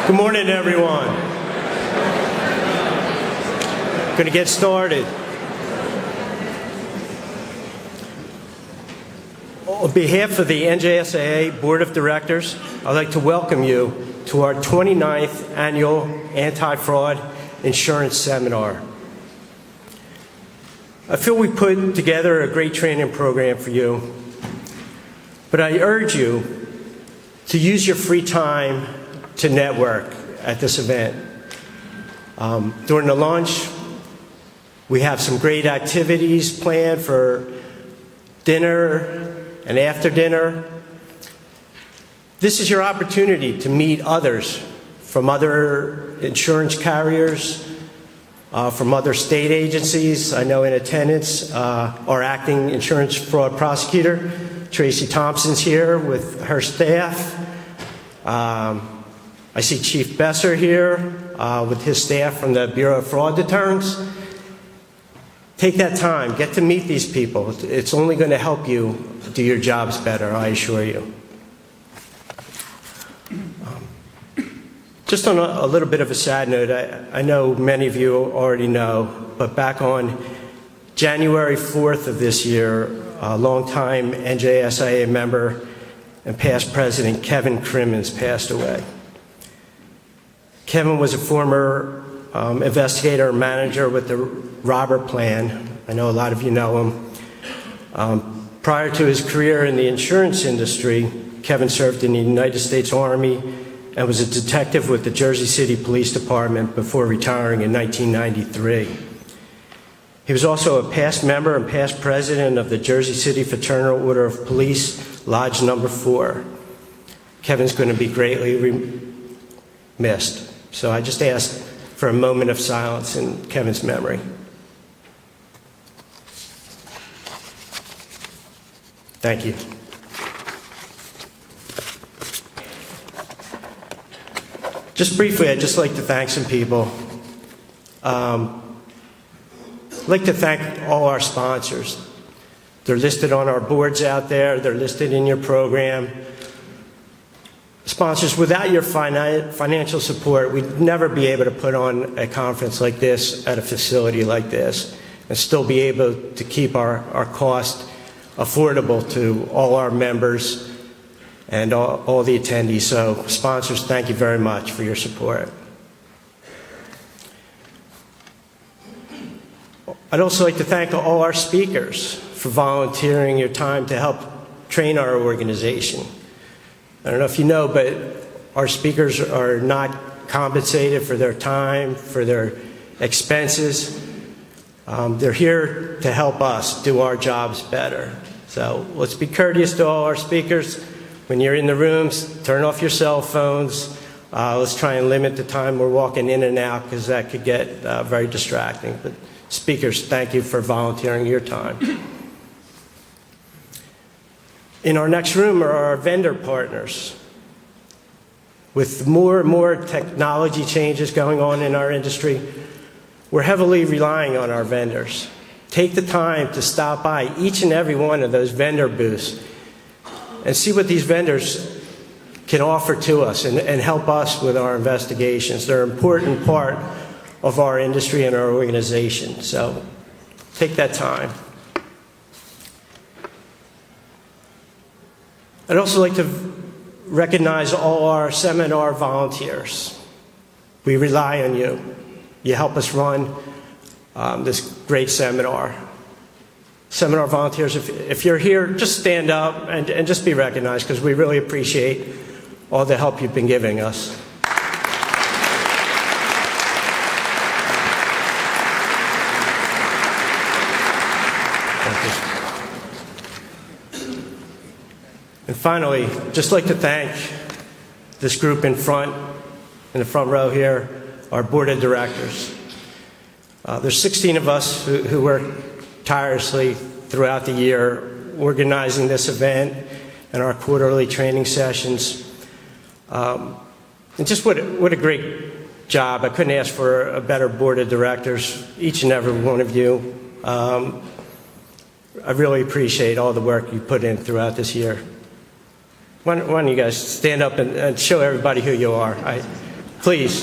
Good morning, everyone. Going to get started. On behalf of the NJSIA Board of Directors, I'd like to welcome you to our 29th Annual Anti-Fraud Insurance Seminar. I feel we put together a great training program for you, but I urge you to use your free time to network at this event. During the lunch, we have some great activities planned for dinner and after dinner. This is your opportunity to meet others from other insurance carriers, from other state agencies. I know in attendance, our acting insurance fraud prosecutor, Tracy Thompson's here with her staff. I see Chief Besser here with his staff from the Bureau of Fraud Deterrence. Take that time, get to meet these people. It's only going to help you do your jobs better, I assure you. Just on a little bit of a sad note, I know many of you already know, but back on January 4th of this year, a longtime NJSIA member and past president Kevin Crimmins passed away. Kevin was a former investigator and manager with the Robber Plan. I know a lot of you know him. Prior to his career in the insurance industry, Kevin served in the United States Army and was a detective with the Jersey City Police Department before retiring in 1993. He was also a past member and past president of the Jersey City Fraternal Order of Police, Lodge Number 4. Kevin's going to be greatly missed. So I just ask for a moment of silence in Kevin's memory. Thank you. Just briefly, I'd just like to thank some people. I'd like to thank all our sponsors. They're listed on our boards out there. They're listed in your program. Sponsors, without your financial support, we'd never be able to put on a conference like this at a facility like this and still be able to keep our cost affordable to all our members and all the attendees. So, sponsors, thank you very much for your support. I'd also like to thank all our speakers for volunteering your time to help train our organization. I don't know if you know, but our speakers are not compensated for their time, for their expenses. They're here to help us do our jobs better. So let's be courteous to all our speakers. When you're in the rooms, turn off your cell phones. Let's try and limit the time we're walking in and out because that could get very distracting. But speakers, thank you for volunteering your time. In our next room are our vendor partners. With more and more technology changes going on in our industry, we're heavily relying on our vendors. Take the time to stop by each and every one of those vendor booths and see what these vendors can offer to us and help us with our investigations. They're an important part of our industry and our organization. So take that time. I'd also like to recognize all our seminar volunteers. We rely on you. You help us run this great seminar. Seminar volunteers, if you're here, just stand up and just be recognized because we really appreciate all the help you've been giving us. And finally, just like to thank this group in the front row here, our board of directors. There's 16 of us who work tirelessly throughout the year organizing this event and our quarterly training sessions. And just what a great job. I couldn't ask for a better board of directors, each and every one of you. I really appreciate all the work you put in throughout this year. Why don't you guys stand up and show everybody who you are? please.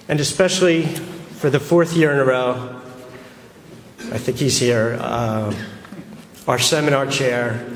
And especially for the fourth year in a row, I think he's here, our seminar chair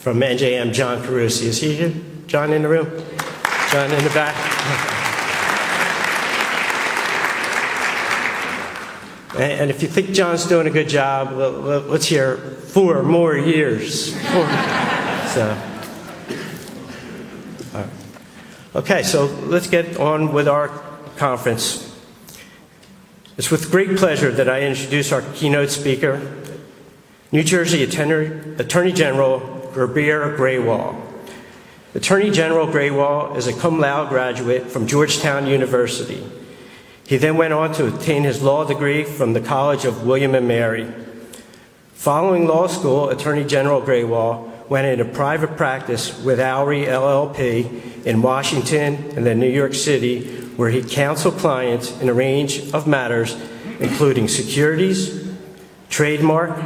from NJM, John Carusi. Is he here? John in the room? John in the back? And if you think John's doing a good job, let's hear 4 more years. So, okay, so let's get on with our conference. It's with great pleasure that I introduce our keynote speaker, New Jersey Attorney General Gurbir Grewal. Attorney General Grewal is a cum laude graduate from Georgetown University. He then went on to obtain his law degree from the College of William and Mary. Following law school, Attorney General Grewal went into private practice with Lowry LLP in Washington and then New York City, where he counseled clients in a range of matters, including securities, trademark,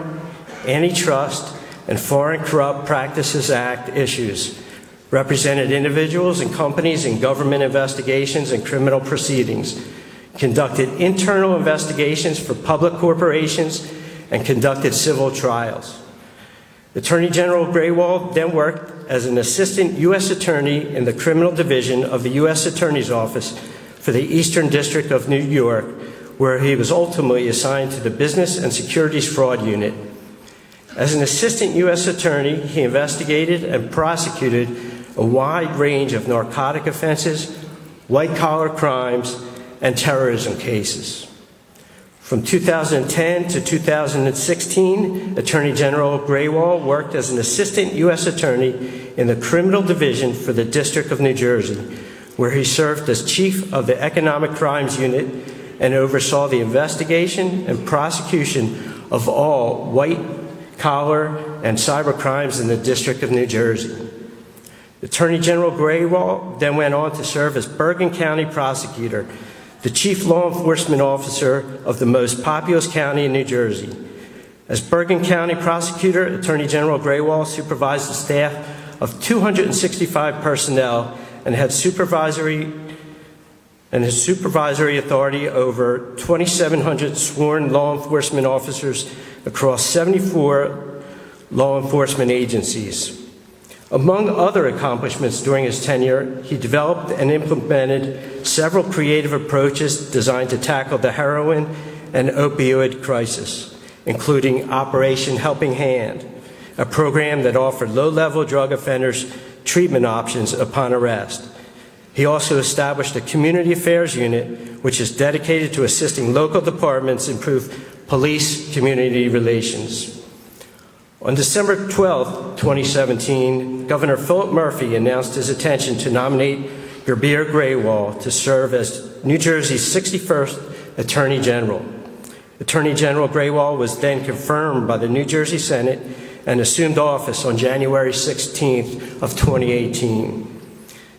antitrust, and Foreign Corrupt Practices Act issues, represented individuals and companies in government investigations and criminal proceedings, conducted internal investigations for public corporations, and conducted civil trials. Attorney General Grewal then worked as an assistant U.S. attorney in the criminal division of the U.S. Attorney's Office for the Eastern District of New York, where he was ultimately assigned to the Business and Securities Fraud Unit. As an assistant U.S. attorney, he investigated and prosecuted a wide range of narcotic offenses, white-collar crimes, and terrorism cases. From 2010 to 2016, Attorney General Grewal worked as an assistant U.S. attorney in the criminal division for the District of New Jersey, where he served as chief of the Economic Crimes Unit and oversaw the investigation and prosecution of all white-collar and cyber crimes in the District of New Jersey. Attorney General Grewal then went on to serve as Bergen County prosecutor, the chief law enforcement officer of the most populous county in New Jersey. As Bergen County prosecutor, Attorney General Grewal supervised a staff of 265 personnel and had supervisory authority over 2,700 sworn law enforcement officers across 74 law enforcement agencies. Among other accomplishments during his tenure, he developed and implemented several creative approaches designed to tackle the heroin and opioid crisis, including Operation Helping Hand, a program that offered low-level drug offenders treatment options upon arrest. He also established a community affairs unit, which is dedicated to assisting local departments improve police-community relations. On December 12, 2017, Governor Philip Murphy announced his intention to nominate Gurbir Grewal to serve as New Jersey's 61st Attorney General. Attorney General Grewal was then confirmed by the New Jersey Senate and assumed office on January 16th of 2018.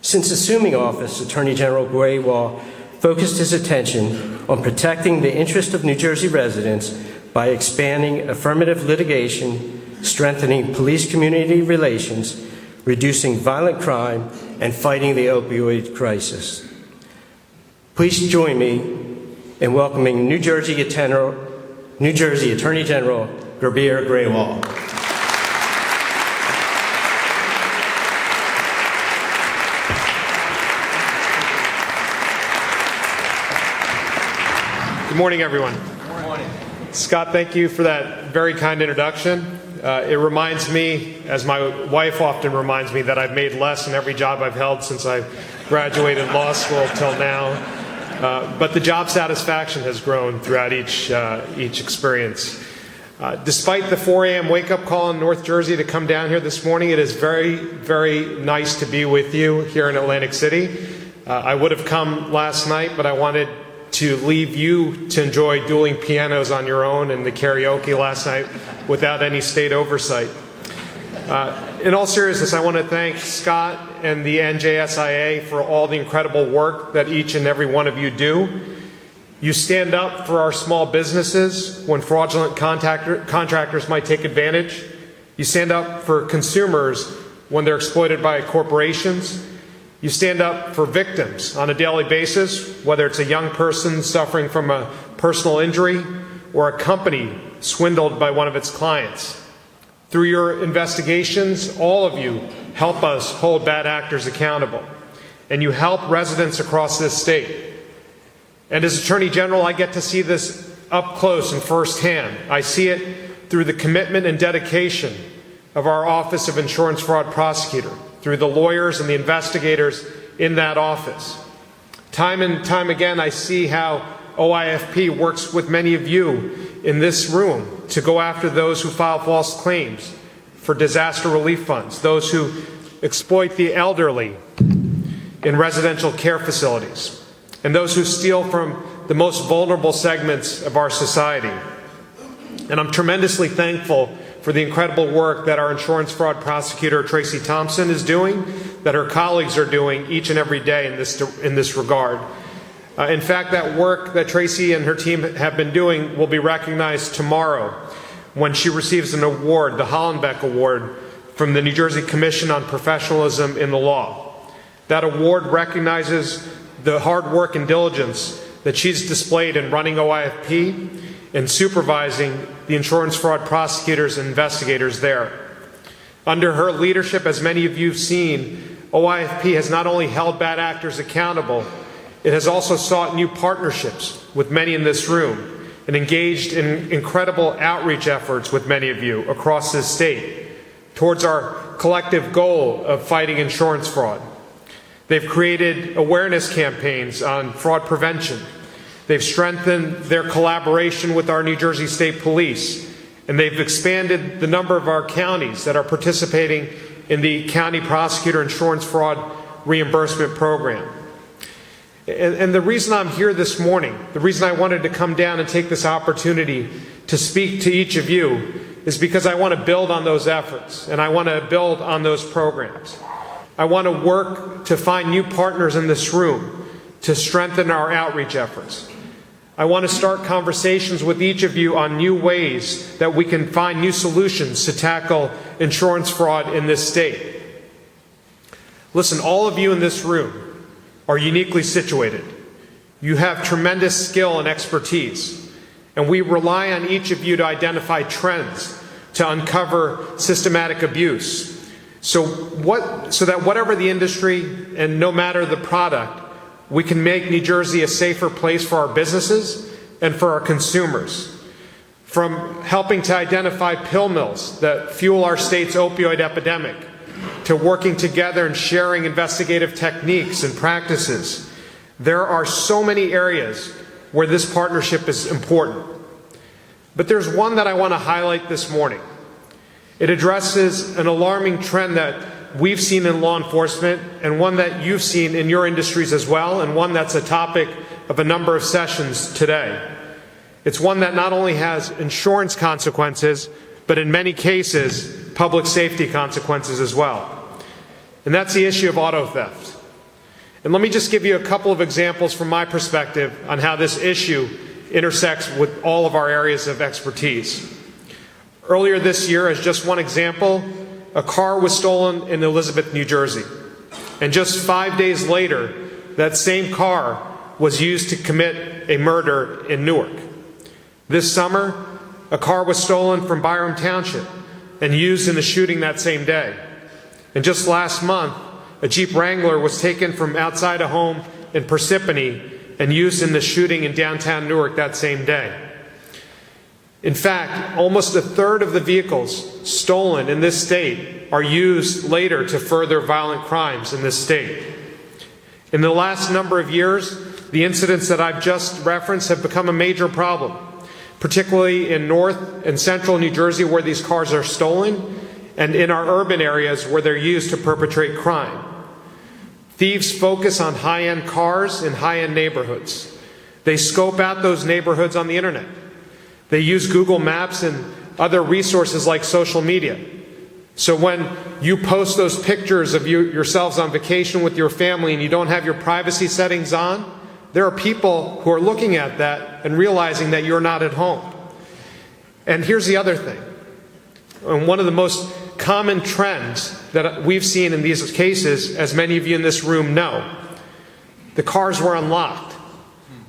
Since assuming office, Attorney General Grewal focused his attention on protecting the interest of New Jersey residents by expanding affirmative litigation, strengthening police-community relations, reducing violent crime, and fighting the opioid crisis. Please join me in welcoming New Jersey Attorney General Gurbir Grewal. Good morning, everyone. Good morning. Scott, thank you for that very kind introduction. It reminds me, as my wife often reminds me, that I've made less in every job I've held since I graduated law school till now. But the job satisfaction has grown throughout each experience. Despite the 4 a.m. wake-up call in North Jersey to come down here this morning, it is very, very nice to be with you here in Atlantic City. I would have come last night, but I wanted to leave you to enjoy dueling pianos on your own and the karaoke last night without any state oversight. In all seriousness, I want to thank Scott and the NJSIA for all the incredible work that each and every one of you do. You stand up for our small businesses when fraudulent contractors might take advantage. You stand up for consumers when they're exploited by corporations. You stand up for victims on a daily basis, whether it's a young person suffering from a personal injury or a company swindled by one of its clients. Through your investigations, all of you help us hold bad actors accountable, and you help residents across this state. And as Attorney General, I get to see this up close and firsthand. I see it through the commitment and dedication of our Office of Insurance Fraud Prosecutor, through the lawyers and the investigators in that office. Time and time again, I see how OIFP works with many of you in this room to go after those who file false claims for disaster relief funds, those who exploit the elderly in residential care facilities, and those who steal from the most vulnerable segments of our society. And I'm tremendously thankful for the incredible work that our insurance fraud prosecutor, Tracy Thompson, is doing, that her colleagues are doing each and every day in this regard. In fact, that work that Tracy and her team have been doing will be recognized tomorrow when she receives an award, the Hollenbeck Award, from the New Jersey Commission on Professionalism in the Law. That award recognizes the hard work and diligence that she's displayed in running OIFP and supervising the insurance fraud prosecutors and investigators there. Under her leadership, as many of you have seen, OIFP has not only held bad actors accountable, it has also sought new partnerships with many in this room and engaged in incredible outreach efforts with many of you across this state towards our collective goal of fighting insurance fraud. They've created awareness campaigns on fraud prevention. They've strengthened their collaboration with our New Jersey State Police, and they've expanded the number of our counties that are participating in the County Prosecutor Insurance Fraud Reimbursement Program. And the reason I'm here this morning, the reason I wanted to come down and take this opportunity to speak to each of you is because I want to build on those efforts, and I want to build on those programs. I want to work to find new partners in this room to strengthen our outreach efforts. I want to start conversations with each of you on new ways that we can find new solutions to tackle insurance fraud in this state. Listen, all of you in this room are uniquely situated. You have tremendous skill and expertise, and we rely on each of you to identify trends, to uncover systematic abuse, so that whatever the industry and no matter the product, we can make New Jersey a safer place for our businesses and for our consumers. From helping to identify pill mills that fuel our state's opioid epidemic, to working together and sharing investigative techniques and practices, there are so many areas where this partnership is important. But there's one that I want to highlight this morning. It addresses an alarming trend that we've seen in law enforcement, and one that you've seen in your industries as well, and one that's a topic of a number of sessions today. It's one that not only has insurance consequences, but in many cases, public safety consequences as well. And that's the issue of auto theft. And let me just give you a couple of examples from my perspective on how this issue intersects with all of our areas of expertise. Earlier this year, as just one example, a car was stolen in Elizabeth, New Jersey. And just 5 days later, that same car was used to commit a murder in Newark. This summer, a car was stolen from Byram Township and used in the shooting that same day. And just last month, a Jeep Wrangler was taken from outside a home in Parsippany and used in the shooting in downtown Newark that same day. In fact, almost a third of the vehicles stolen in this state are used later to further violent crimes in this state. In the last number of years, the incidents that I've just referenced have become a major problem, particularly in North and Central New Jersey where these cars are stolen, and in our urban areas where they're used to perpetrate crime. Thieves focus on high-end cars in high-end neighborhoods. They scope out those neighborhoods on the internet. They use Google Maps and other resources like social media. So when you post those pictures of yourselves on vacation with your family and you don't have your privacy settings on, There are people who are looking at that and realizing that you're not at home. And here's the other thing. And one of the most common trends that we've seen in these cases, as many of you in this room know, the cars were unlocked.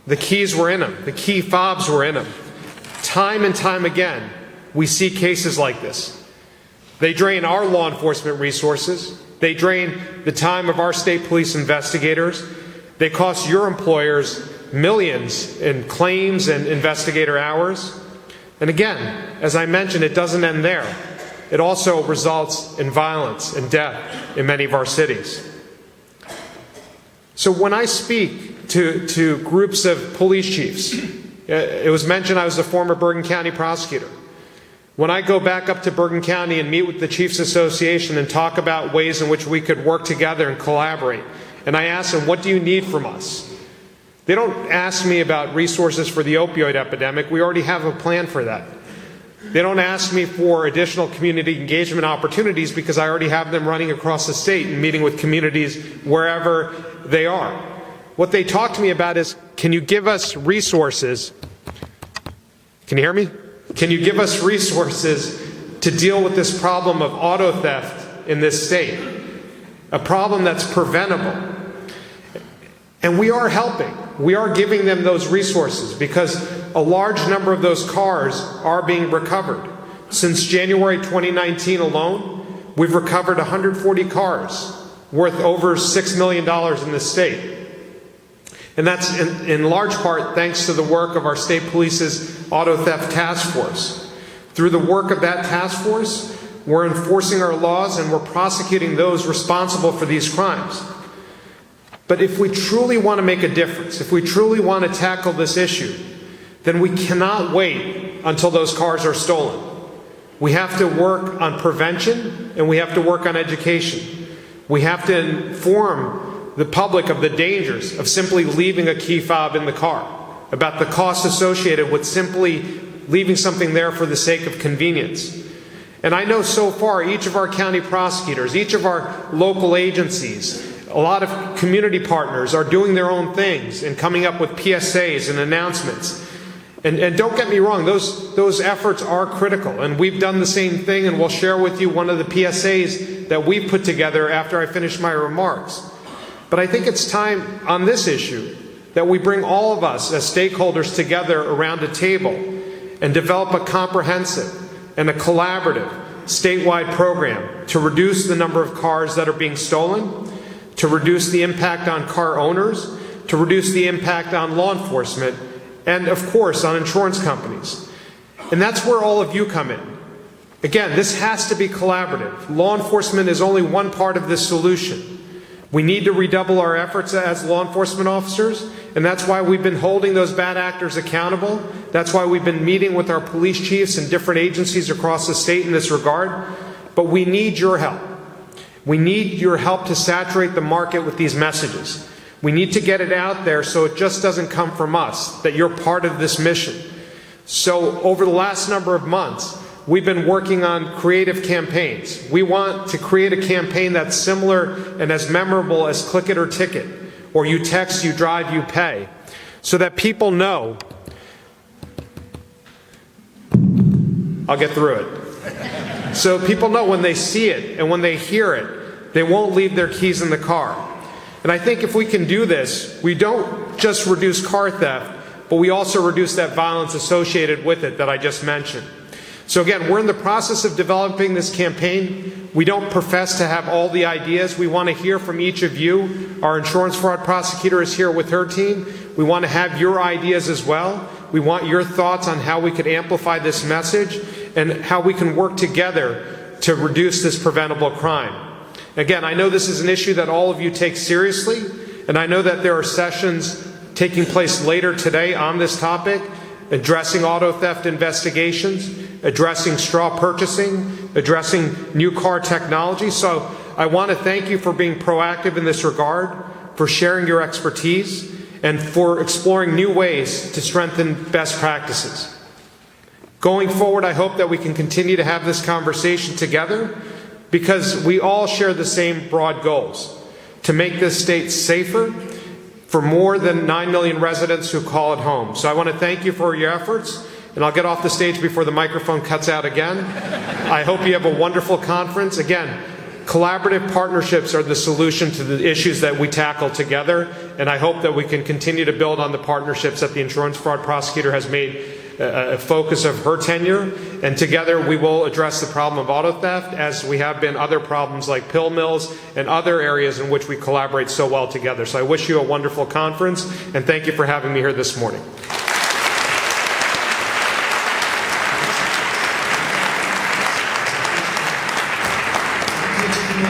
The keys were in them. The key fobs were in them. Time and time again, we see cases like this. They drain our law enforcement resources. They drain the time of our state police investigators. They cost your employers millions in claims and investigator hours. And again, as I mentioned, it doesn't end there. It also results in violence and death in many of our cities. So when I speak to groups of police chiefs, it was mentioned I was a former Bergen County prosecutor. When I go back up to Bergen County and meet with the Chiefs Association and talk about ways in which we could work together and collaborate, and I ask them, what do you need from us? They don't ask me about resources for the opioid epidemic. We already have a plan for that. They don't ask me for additional community engagement opportunities because I already have them running across the state and meeting with communities wherever they are. What they talk to me about is, can you give us resources? Can you hear me? Can you give us resources to deal with this problem of auto theft in this state? A problem that's preventable. And we are helping. We are giving them those resources because a large number of those cars are being recovered. Since January 2019 alone, we've recovered 140 cars worth over $6 million in this state. And that's in large part thanks to the work of our state police's Auto Theft Task Force. Through the work of that task force, we're enforcing our laws and we're prosecuting those responsible for these crimes. But if we truly want to make a difference, if we truly want to tackle this issue, then we cannot wait until those cars are stolen. We have to work on prevention and we have to work on education. We have to inform the public of the dangers of simply leaving a key fob in the car, about the cost associated with simply leaving something there for the sake of convenience. And I know so far each of our county prosecutors, each of our local agencies, a lot of community partners are doing their own things and coming up with PSAs and announcements. And don't get me wrong, those efforts are critical. And we've done the same thing, and we'll share with you one of the PSAs that we've put together after I finish my remarks. But I think it's time on this issue that we bring all of us as stakeholders together around a table and develop a comprehensive and a collaborative statewide program to reduce the number of cars that are being stolen, to reduce the impact on car owners, to reduce the impact on law enforcement, and of course on insurance companies. And that's where all of you come in. Again, this has to be collaborative. Law enforcement is only one part of this solution. We need to redouble our efforts as law enforcement officers, and that's why we've been holding those bad actors accountable. That's why we've been meeting with our police chiefs and different agencies across the state in this regard. But we need your help. We need your help to saturate the market with these messages. We need to get it out there so it just doesn't come from us, that you're part of this mission. So over the last number of months, we've been working on creative campaigns. We want to create a campaign that's similar and as memorable as Click It or Ticket, or You Text, You Drive, You Pay, so that people know. I'll get through it. So people know when they see it and when they hear it, they won't leave their keys in the car. And I think if we can do this, we don't just reduce car theft, but we also reduce that violence associated with it that I just mentioned. So again, we're in the process of developing this campaign. We don't profess to have all the ideas. We want to hear from each of you. Our insurance fraud prosecutor is here with her team. We want to have your ideas as well. We want your thoughts on how we could amplify this message and how we can work together to reduce this preventable crime. Again, I know this is an issue that all of you take seriously, and I know that there are sessions taking place later today on this topic, addressing auto theft investigations, addressing straw purchasing, addressing new car technology. So I want to thank you for being proactive in this regard, for sharing your expertise, and for exploring new ways to strengthen best practices. Going forward, I hope that we can continue to have this conversation together because we all share the same broad goals: to make this state safer, for more than 9 million residents who call it home. So I want to thank you for your efforts, and I'll get off the stage before the microphone cuts out again. I hope you have a wonderful conference. Again, collaborative partnerships are the solution to the issues that we tackle together, and I hope that we can continue to build on the partnerships that the insurance fraud prosecutor has made a focus of her tenure, and together we will address the problem of auto theft, as we have been other problems like pill mills and other areas in which we collaborate so well together. So I wish you a wonderful conference, and thank you for having me here this morning.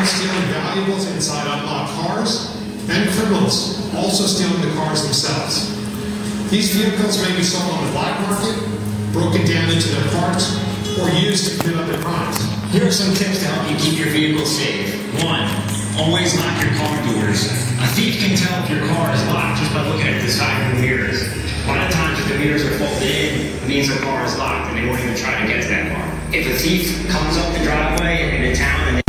Stealing valuables inside unlocked cars, and criminals also stealing the cars themselves. These vehicles may be sold on the black market, broken down into their parts, or used to commit other crimes. Here are some tips to help you keep your vehicle safe. 1. Always lock your car doors. A thief can tell if your car is locked just by looking at the side of the mirrors. A lot of times if the mirrors are folded in, it means the car is locked and they won't even try to get to that car. If a thief comes up the driveway in a town and